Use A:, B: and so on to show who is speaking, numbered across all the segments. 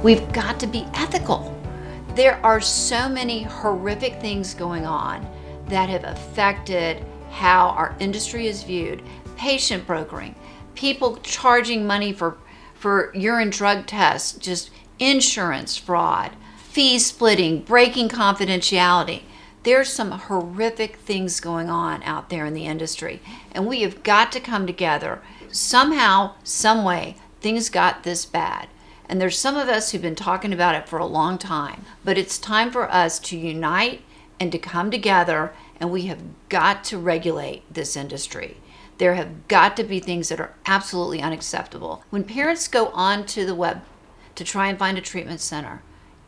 A: We've got to be ethical. There are so many horrific things going on that have affected how our industry is viewed. Patient brokering, people charging money for urine drug tests, just insurance fraud, fee splitting, breaking confidentiality. There's some horrific things going on out there in the industry, and we have got to come together. Somehow, some way, things got this bad. And there's some of us who've been talking about it for a long time, but it's time for us to unite and to come together, and we have got to regulate this industry. There have got to be things that are absolutely unacceptable. When parents go onto the web to try and find a treatment center,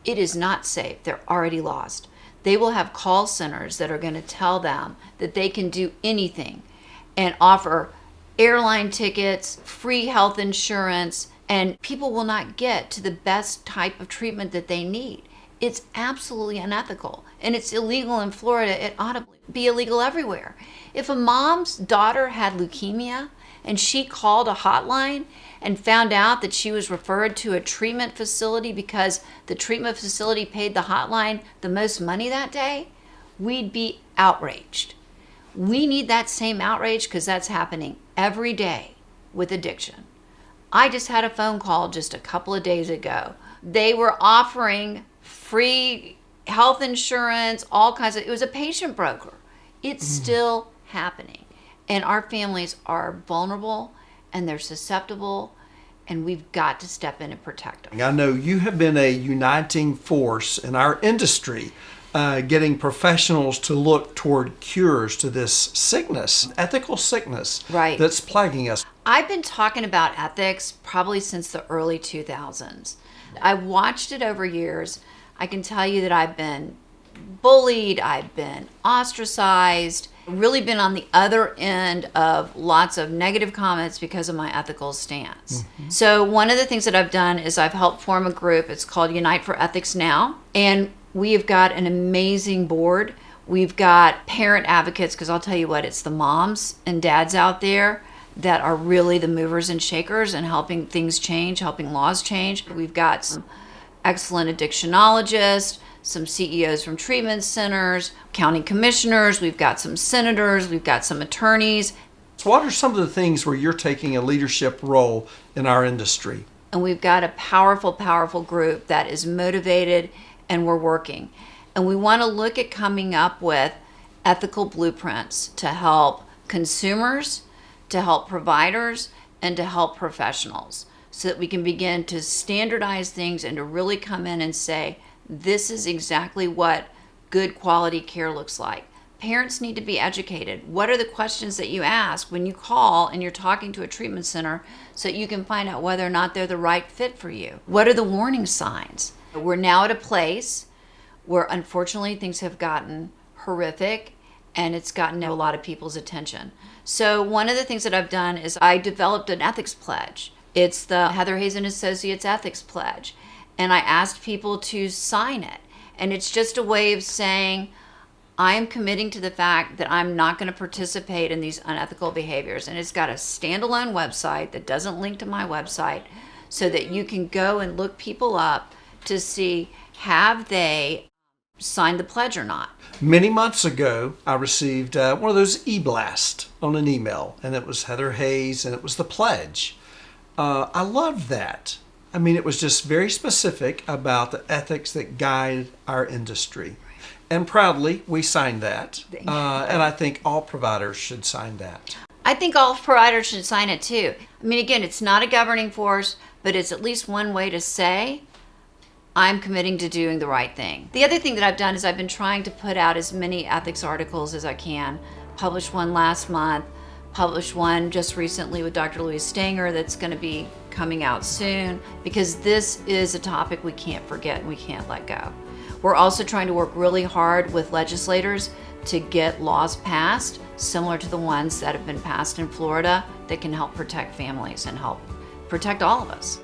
A: it is not safe. They're already lost. They will have call centers that are going to tell them that they can do anything and offer airline tickets, free health insurance, and people will not get to the best type of treatment that they need. It's absolutely unethical, and it's illegal in Florida. It ought to be illegal everywhere. If a mom's daughter had leukemia and she called a hotline and found out that she was referred to a treatment facility because the treatment facility paid the hotline the most money that day, we'd be outraged. We need that same outrage because that's happening every day with addiction. I just had a phone call just a couple of days ago. They were offering free health insurance, all kinds of, it was a patient broker. It's still happening. And our families are vulnerable and they're susceptible, and we've got to step in and protect them.
B: I know you have been a uniting force in our industry, getting professionals to look toward cures to this sickness, ethical sickness that's plaguing us.
A: I've been talking about ethics probably since the early 2000s. I watched it over years. I can tell you that I've been bullied, I've been ostracized, really been on the other end of lots of negative comments because of my ethical stance. So one of the things that I've done is I've helped form a group. It's called Unite for Ethics Now, and we have got an amazing board. We've got parent advocates, because I'll tell you what, it's the moms and dads out there that are really the movers and shakers and helping things change, helping laws change. We've got some excellent addictionologists, some CEOs from treatment centers, county commissioners, we've got some senators, we've got some attorneys.
B: So what are some of the things where you're taking a leadership role in our industry?
A: And we've got a powerful, powerful group that is motivated, and we're working. And we want to look at coming up with ethical blueprints to help consumers, to help providers, and to help professionals, so that we can begin to standardize things and to really come in and say, this is exactly what good quality care looks like. Parents need to be educated. What are the questions that you ask when you call and you're talking to a treatment center so that you can find out whether or not they're the right fit for you? What are the warning signs? We're now at a place where unfortunately things have gotten horrific, and it's gotten a lot of people's attention. So one of the things that I've done is I developed an ethics pledge. It's the Heather Hayes and Associates Ethics Pledge. And I asked people to sign it. And it's just a way of saying, I am committing to the fact that I'm not going to participate in these unethical behaviors. And it's got a standalone website that doesn't link to my website, so that you can go and look people up to see, have they signed the pledge or not.
B: Many months ago, I received one of those e-blasts on an email, and it was Heather Hayes, and it was the pledge. I loved that. I mean, it was just very specific about the ethics that guide our industry. And proudly, we signed that. And I think all providers should sign that.
A: I think all providers should sign it too. I mean, again, it's not a governing force, but it's at least one way to say, I'm committing to doing the right thing. The other thing that I've done is I've been trying to put out as many ethics articles as I can. Published one last month, published one just recently with Dr. Louise Stanger that's going to be coming out soon, because this is a topic we can't forget and we can't let go. We're also trying to work really hard with legislators to get laws passed similar to the ones that have been passed in Florida that can help protect families and help protect all of us.